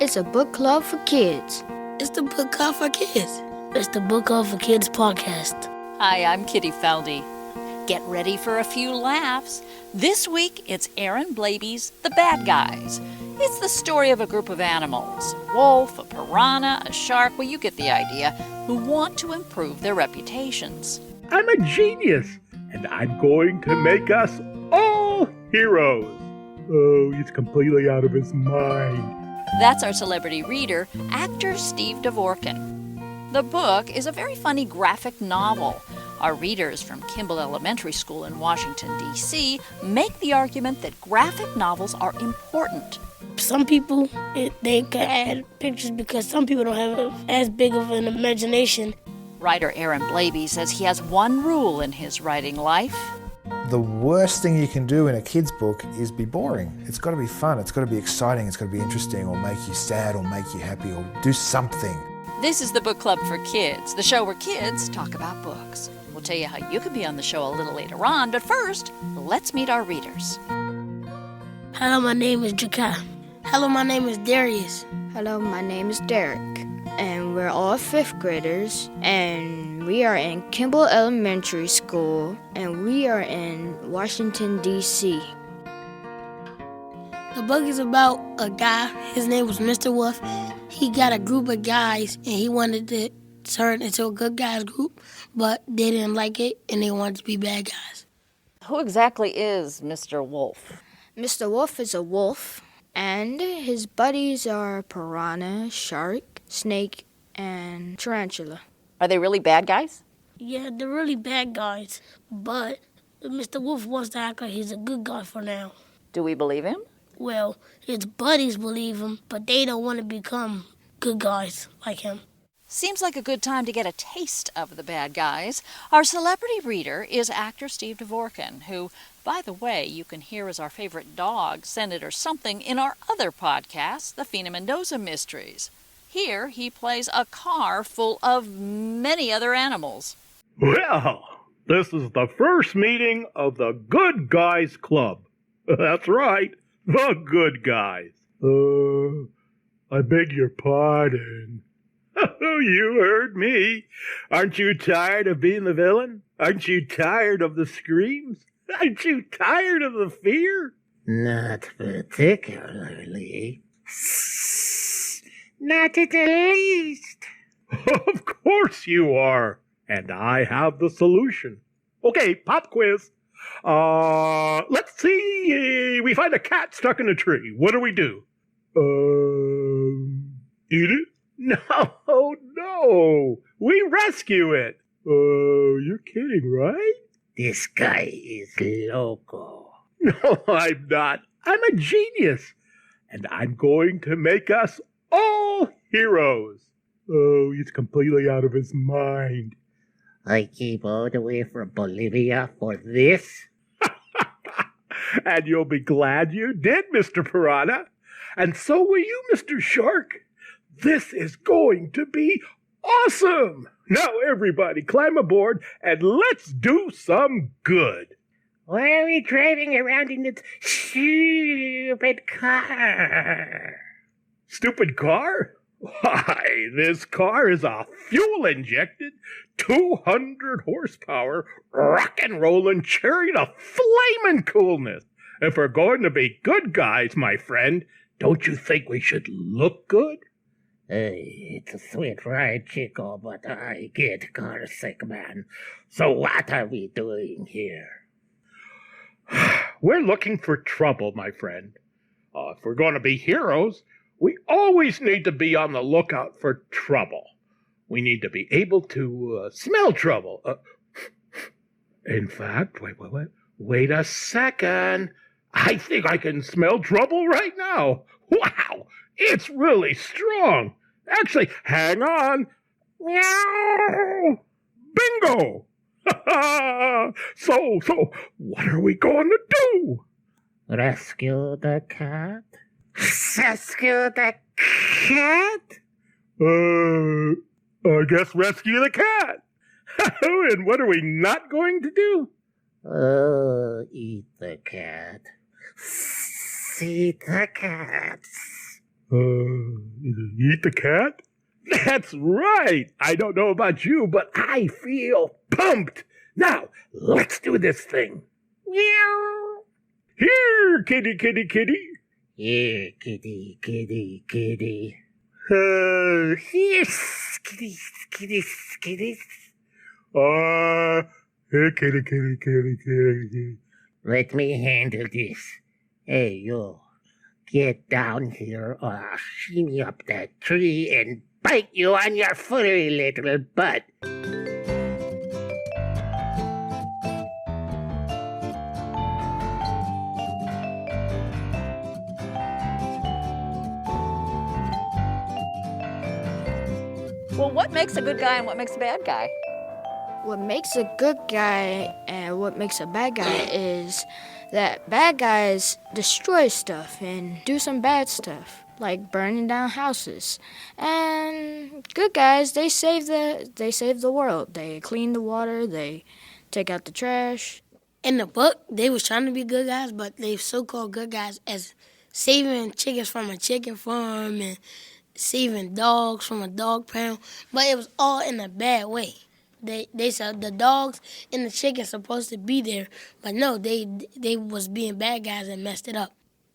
It's a book club for kids. It's the book club for kids. It's the book club for kids podcast. Hi, I'm Kitty Felde. Get ready for a few laughs. This week, it's Aaron Blabey's The Bad Guys. It's the story of a group of animals, a wolf, a piranha, a shark, well, you get the idea, who want to improve their reputations. I'm a genius, and I'm going to make us all heroes. Oh, he's completely out of his mind. That's our celebrity reader, actor Steve DeVorkin. The book is a very funny graphic novel. Our readers from Kimball Elementary School in Washington, D.C. make the argument that graphic novels are important. Some people, they can add pictures because some people don't have as big of an imagination. Writer Aaron Blabey says he has one rule in his writing life. The worst thing you can do in a kid's book is be boring. It's got to be fun, it's got to be exciting, it's got to be interesting, or make you sad, or make you happy, or do something. This is the Book Club for Kids, the show where kids talk about books. We'll tell you how you can be on the show a little later on, but first, let's meet our readers. Hello, my name is Jakar. Hello, my name is Darius. Hello, my name is Derek. And we're all 5th graders. And we are in Kimball Elementary School. And we are in Washington, D.C. The book is about a guy. His name was Mr. Wolf. He got a group of guys, and he wanted to turn into a good guys group, but they didn't like it, and they wanted to be bad guys. Who exactly is Mr. Wolf? Mr. Wolf is a wolf, and his buddies are piranha, shark, snake, and tarantula. Are they really bad guys? Yeah, they're really bad guys, but Mr. Wolf wants to act like he's a good guy for now. Do we believe him? Well, his buddies believe him, but they don't want to become good guys like him. Seems like a good time to get a taste of the bad guys. Our celebrity reader is actor Steve DeVorkin, who, by the way, you can hear as our favorite dog, Senator Something, in our other podcast, The Fina Mendoza Mysteries. Here, he plays a car full of many other animals. Well, this is the first meeting of the Good Guys Club. That's right, the Good Guys. I beg your pardon. Oh, you heard me. Aren't you tired of being the villain? Aren't you tired of the screams? Aren't you tired of the fear? Not particularly. Not at the least. Of course you are. And I have the solution. Okay, pop quiz. Let's see. We find a cat stuck in a tree. What do we do? Eat it? No. We rescue it. You're kidding, right? This guy is loco. No, I'm not. I'm a genius. And I'm going to make us all heroes. Oh, he's completely out of his mind. I came all the way from Bolivia for this. And you'll be glad you did, Mr. Piranha. And so will you, Mr. Shark. This is going to be awesome! Now everybody climb aboard and let's do some good. Why are we driving around in this stupid car? Stupid car? Why, this car is a fuel-injected, 200 horsepower, rock-and-rollin' chariot of flamin' coolness. If we're going to be good guys, my friend, don't you think we should look good? It's a sweet ride, Chico, but I get car sick, man. So what are we doing here? We're looking for trouble, my friend. If we're going to be heroes, we always need to be on the lookout for trouble. We need to be able to smell trouble. In fact, wait a second. I think I can smell trouble right now. Wow, it's really strong. Actually, hang on. Meow! Bingo! So, what are we going to do? Rescue the cat? Rescue the cat? I guess rescue the cat. And what are we not going to do? Eat the cat. See the cats. Eat the cat? That's right. I don't know about you, but I feel pumped. Now, let's do this thing. Meow. Here, kitty, kitty, kitty. Here, kitty, kitty, kitty. Here, Kitty. here, kitty, kitty, kitty, kitty. Let me handle this. Hey, you. Get down here or I'll shimmy up that tree and bite you on your furry little butt. Well, what makes a good guy and what makes a bad guy? What makes a good guy and what makes a bad guy is that bad guys destroy stuff and do some bad stuff, like burning down houses. And good guys, they save the world. They clean the water, they take out the trash. In the book, they was trying to be good guys, but they so-called good guys as saving chickens from a chicken farm and saving dogs from a dog pound. But it was all in a bad way. They said the dogs and the chickens supposed to be there, but no, they was being bad guys and messed it up.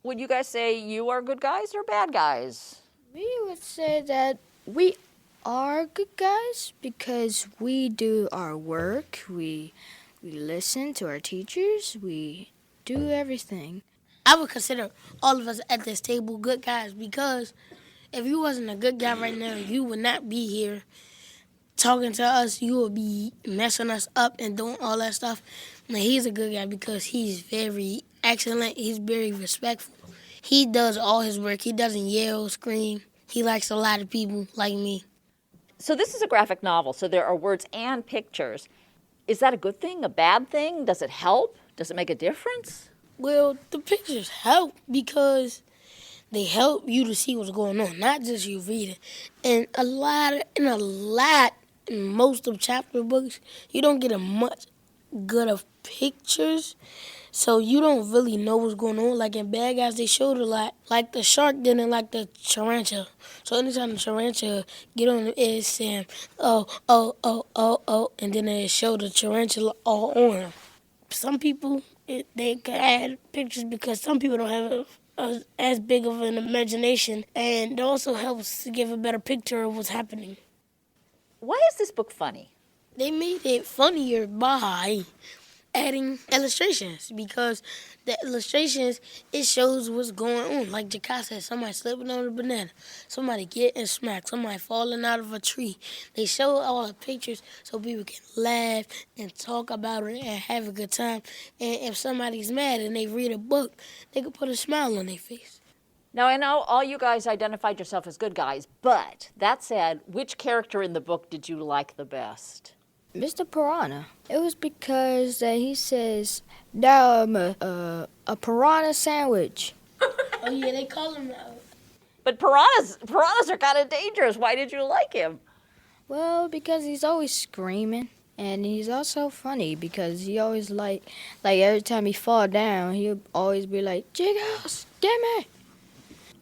Would you guys say you are good guys or bad guys? We would say that we are good guys because we do our work, we listen to our teachers, we do everything. I would consider all of us at this table good guys because if you wasn't a good guy right now, you would not be here talking to us. You would be messing us up and doing all that stuff. Now, he's a good guy because he's very excellent. He's very respectful. He does all his work. He doesn't yell, scream. He likes a lot of people like me. So this is a graphic novel, so there are words and pictures. Is that a good thing, a bad thing? Does it help? Does it make a difference? Well, the pictures help because they help you to see what's going on, not just you reading. And in most of chapter books, you don't get a much good of pictures, so you don't really know what's going on. Like in Bad Guys, they showed a lot. Like the shark didn't like the tarantula. So anytime the tarantula get on it's saying, oh, and then they show the tarantula all on him. Some people, they can add pictures because some people don't have as big of an imagination, and it also helps to give a better picture of what's happening. Why is this book funny? They made it funnier by adding illustrations because the illustrations, it shows what's going on. Like Jakai said, somebody slipping on a banana, somebody getting smacked, somebody falling out of a tree. They show all the pictures so people can laugh and talk about it and have a good time. And if somebody's mad and they read a book, they can put a smile on their face. Now, I know all you guys identified yourself as good guys, but that said, which character in the book did you like the best? Mr. Piranha. It was because that he says, now I'm a piranha sandwich. Oh, yeah, they call him that. But piranhas are kind of dangerous. Why did you like him? Well, because he's always screaming. And he's also funny because he always like every time he fall down, he'll always be like, Jiggles, damn it.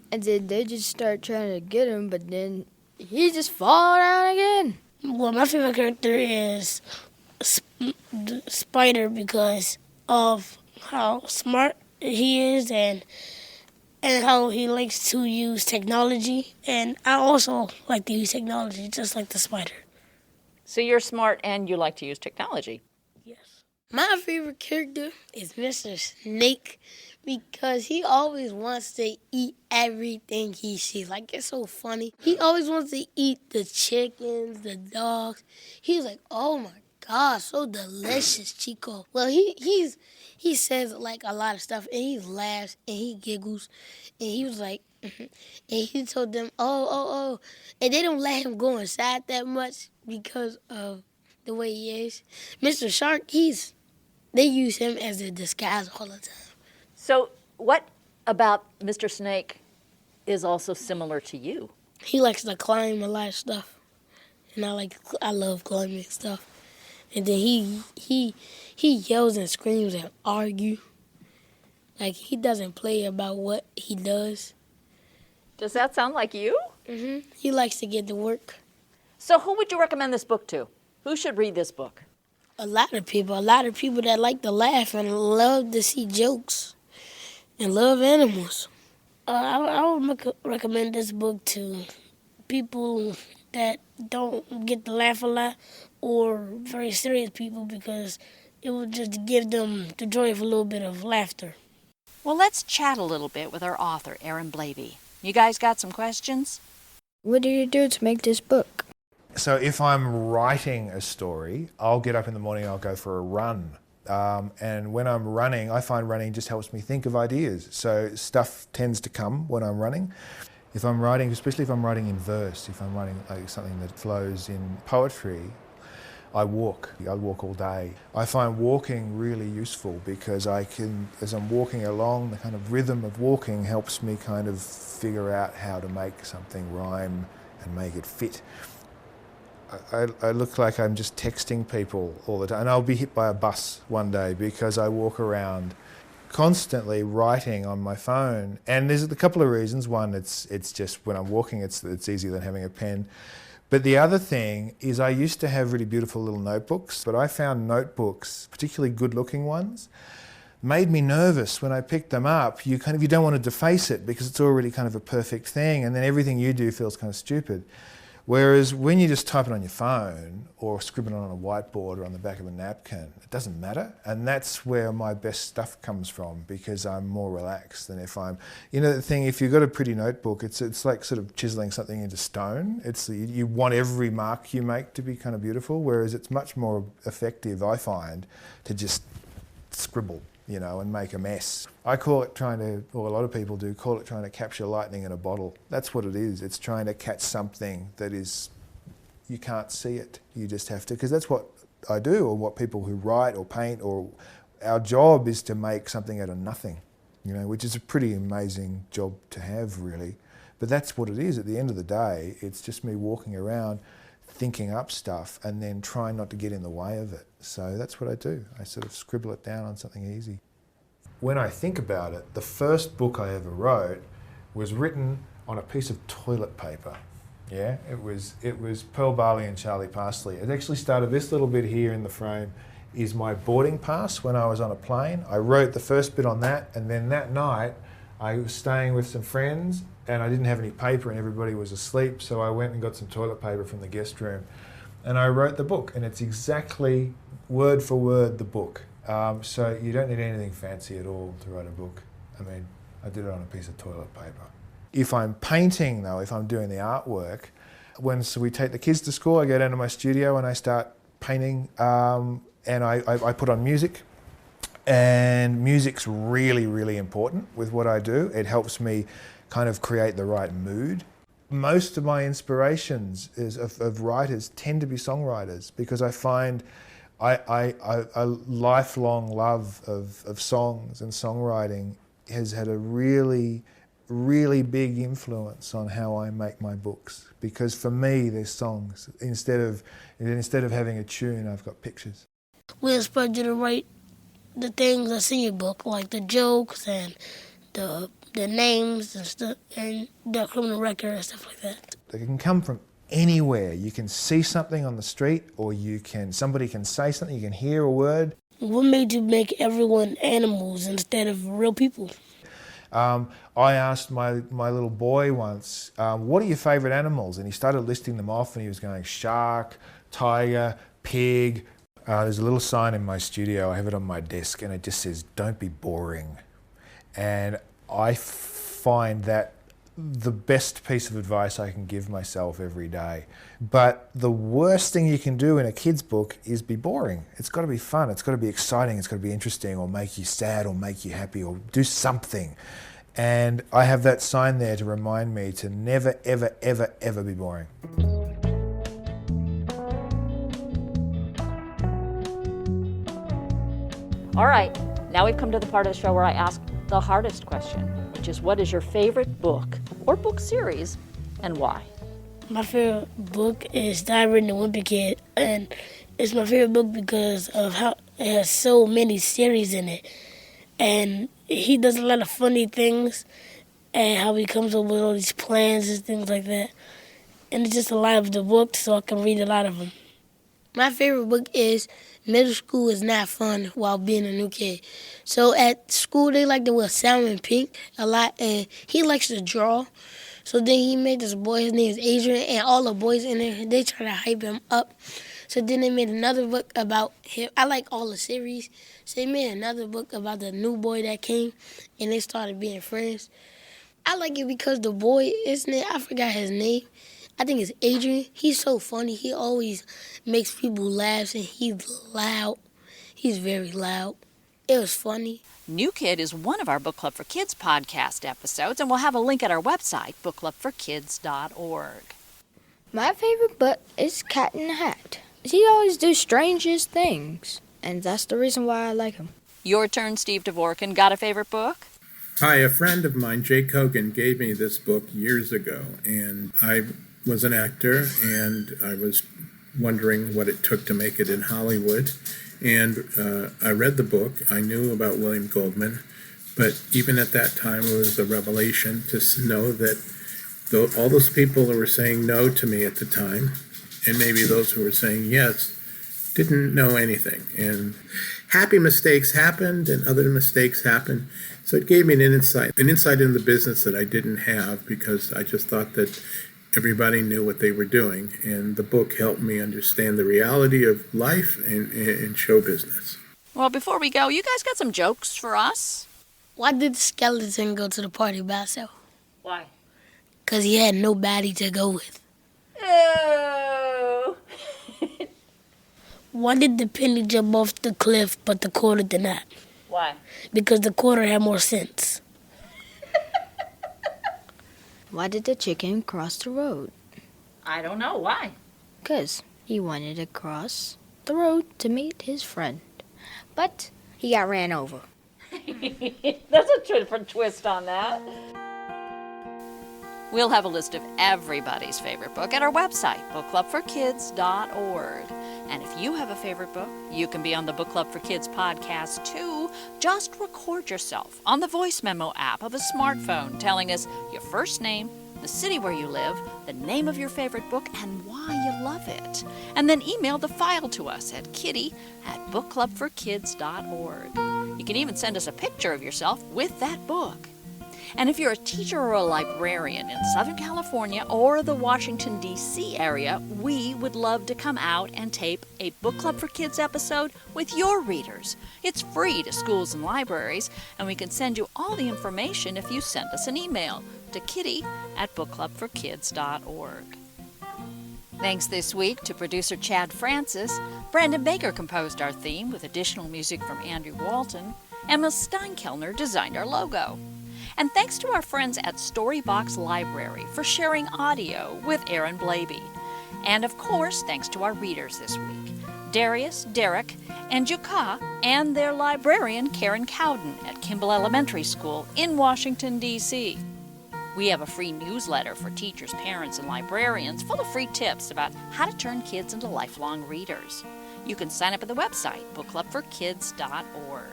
And then they just start trying to get him, but then he just fall down again. Well, my favorite character is Spider because of how smart he is and how he likes to use technology. And I also like to use technology just like the Spider. So you're smart and you like to use technology. Yes. My favorite character is Mr. Snake because he always wants to eat everything he sees. Like, it's so funny. He always wants to eat the chickens, the dogs. He's like, oh my God, so delicious, Chico. Well, he says like a lot of stuff, and he laughs and he giggles, and he was like, and he told them, oh, and they don't let him go inside that much because of the way he is. Mr. Shark, they use him as a disguise all the time. So what about Mr. Snake is also similar to you? He likes to climb a lot of stuff, and I love climbing stuff. And then he yells and screams and argue. Like, he doesn't play about what he does. Does that sound like you? He likes to get to work. So who would you recommend this book to? Who should read this book? A lot of people that like to laugh and love to see jokes and love animals. I would recommend this book to people that don't get to laugh a lot or very serious people because it will just give them the joy of a little bit of laughter. Well, let's chat a little bit with our author, Aaron Blabey. You guys got some questions? What do you do to make this book? So if I'm writing a story, I'll get up in the morning, I'll go for a run. And when I'm running, I find running just helps me think of ideas. So stuff tends to come when I'm running. If I'm writing, especially if I'm writing in verse, if I'm writing like something that flows in poetry, I walk all day. I find walking really useful because as I'm walking along, the kind of rhythm of walking helps me kind of figure out how to make something rhyme and make it fit. I look like I'm just texting people all the time, and I'll be hit by a bus one day because I walk around constantly writing on my phone. And there's a couple of reasons. One, it's just when I'm walking, it's easier than having a pen. But the other thing is I used to have really beautiful little notebooks, but I found notebooks, particularly good-looking ones, made me nervous when I picked them up. You don't want to deface it because it's already kind of a perfect thing, and then everything you do feels kind of stupid. Whereas when you just type it on your phone or scribble it on a whiteboard or on the back of a napkin, it doesn't matter. And that's where my best stuff comes from because I'm more relaxed than if I'm... You know the thing, if you've got a pretty notebook, it's like sort of chiseling something into stone. You want every mark you make to be kind of beautiful, whereas it's much more effective, I find, to just scribble, and make a mess. I call it or a lot of people do, call it trying to capture lightning in a bottle. That's what it is. It's trying to catch something that is, you can't see it. You just have to, because that's what I do, or what people who write or paint, or our job is to make something out of nothing, which is a pretty amazing job to have, really. But that's what it is. At the end of the day, it's just me walking around thinking up stuff and then trying not to get in the way of it. So that's what I do. I sort of scribble it down on something easy. When I think about it, the first book I ever wrote was written on a piece of toilet paper. Yeah, it was Pearl Barley and Charlie Parsley. It actually started, this little bit here in the frame is my boarding pass when I was on a plane. I wrote the first bit on that, and then that night I was staying with some friends and I didn't have any paper and everybody was asleep, so I went and got some toilet paper from the guest room and I wrote the book, and it's exactly word for word the book. So you don't need anything fancy at all to write a book. I mean, I did it on a piece of toilet paper. If I'm painting though, if I'm doing the artwork, so we take the kids to school, I go down to my studio and I start painting, and I put on music. And music's really, really important with what I do. It helps me kind of create the right mood. Most of my inspirations of writers tend to be songwriters because I find a lifelong love of songs and songwriting has had a really, really big influence on how I make my books. Because for me, there's songs. Instead of having a tune, I've got pictures. We inspired you to write the things that's in your book, like the jokes and the names and stuff, and the criminal record and stuff like that. They can come from anywhere. You can see something on the street, or somebody can say something, you can hear a word. What made you make everyone animals instead of real people? I asked my little boy once, what are your favourite animals? And he started listing them off and he was going shark, tiger, pig. There's a little sign in my studio, I have it on my desk, and it just says, don't be boring. And I find that the best piece of advice I can give myself every day. But the worst thing you can do in a kid's book is be boring. It's got to be fun, it's got to be exciting, it's got to be interesting, or make you sad, or make you happy, or do something. And I have that sign there to remind me to never, ever, ever, ever be boring. All right, now we've come to the part of the show where I ask the hardest question, which is, what is your favorite book or book series and why? My favorite book is Diary of the Wimpy Kid, and it's my favorite book because of how it has so many series in it. And he does a lot of funny things, and how he comes up with all these plans and things like that. And it's just a lot of the books, so I can read a lot of them. My favorite book is Middle School is Not Fun While Being a New Kid. So at school, they like to wear salmon pink a lot, and he likes to draw. So then he made this boy, his name is Adrian, and all the boys in there, they try to hype him up. So then they made another book about him. I like all the series. So they made another book about the new boy that came, and they started being friends. I like it because the boy, I forgot his name. I think it's Adrian. He's so funny. He always makes people laugh, and he's loud. He's very loud. It was funny. New Kid is one of our Book Club for Kids podcast episodes, and we'll have a link at our website, bookclubforkids.org. My favorite book is Cat in the Hat. He always does strangest things, and that's the reason why I like him. Your turn, Steve DeVorkin. Got a favorite book? Hi, a friend of mine, Jake Hogan, gave me this book years ago, and I was an actor, and I was wondering what it took to make it in Hollywood. And I read the book. I knew about William Goldman, but even at that time, it was a revelation to know that all those people who were saying no to me at the time, and maybe those who were saying yes, didn't know anything. And happy mistakes happened, and other mistakes happened. So it gave me an insight into the business that I didn't have, because I just thought that everybody knew what they were doing. And the book helped me understand the reality of life and show business. Well, before we go, you guys got some jokes for us? Why did the skeleton go to the party by himself? Why? Because he had nobody to go with. Oh. Why did the penny jump off the cliff but the quarter did not? Why? Because the quarter had more sense. Why did the chicken cross the road? I don't know. Why? 'Cause he wanted to cross the road to meet his friend. But he got ran over. That's a different twist on that. We'll have a list of everybody's favorite book at our website, bookclubforkids.org. And if you have a favorite book, you can be on the Book Club for Kids podcast too. Just record yourself on the voice memo app of a smartphone telling us your first name, the city where you live, the name of your favorite book, and why you love it. And then email the file to us at kitty@bookclubforkids.org. You can even send us a picture of yourself with that book. And if you're a teacher or a librarian in Southern California or the Washington, D.C. area, we would love to come out and tape a Book Club for Kids episode with your readers. It's free to schools and libraries, and we can send you all the information if you send us an email to kitty@bookclubforkids.org. Thanks this week to producer Chad Francis. Brandon Baker composed our theme with additional music from Andrew Walton. Emma Steinkellner designed our logo. And thanks to our friends at Storybox Library for sharing audio with Aaron Blabey. And of course, thanks to our readers this week, Darius, Derek, and Juka, and their librarian Karen Cowden at Kimball Elementary School in Washington, D.C. We have a free newsletter for teachers, parents, and librarians full of free tips about how to turn kids into lifelong readers. You can sign up at the website, bookclubforkids.org.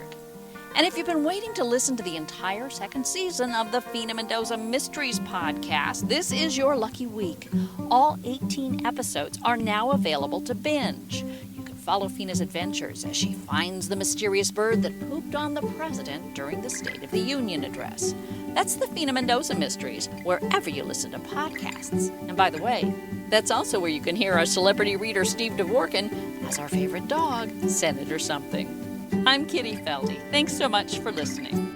And if you've been waiting to listen to the entire second season of the Fina Mendoza Mysteries podcast, this is your lucky week. All 18 episodes are now available to binge. You can follow Fina's adventures as she finds the mysterious bird that pooped on the president during the State of the Union address. That's the Fina Mendoza Mysteries, wherever you listen to podcasts. And by the way, that's also where you can hear our celebrity reader Steve DeVorkin as our favorite dog, Senator Something. I'm Kitty Felde. Thanks so much for listening.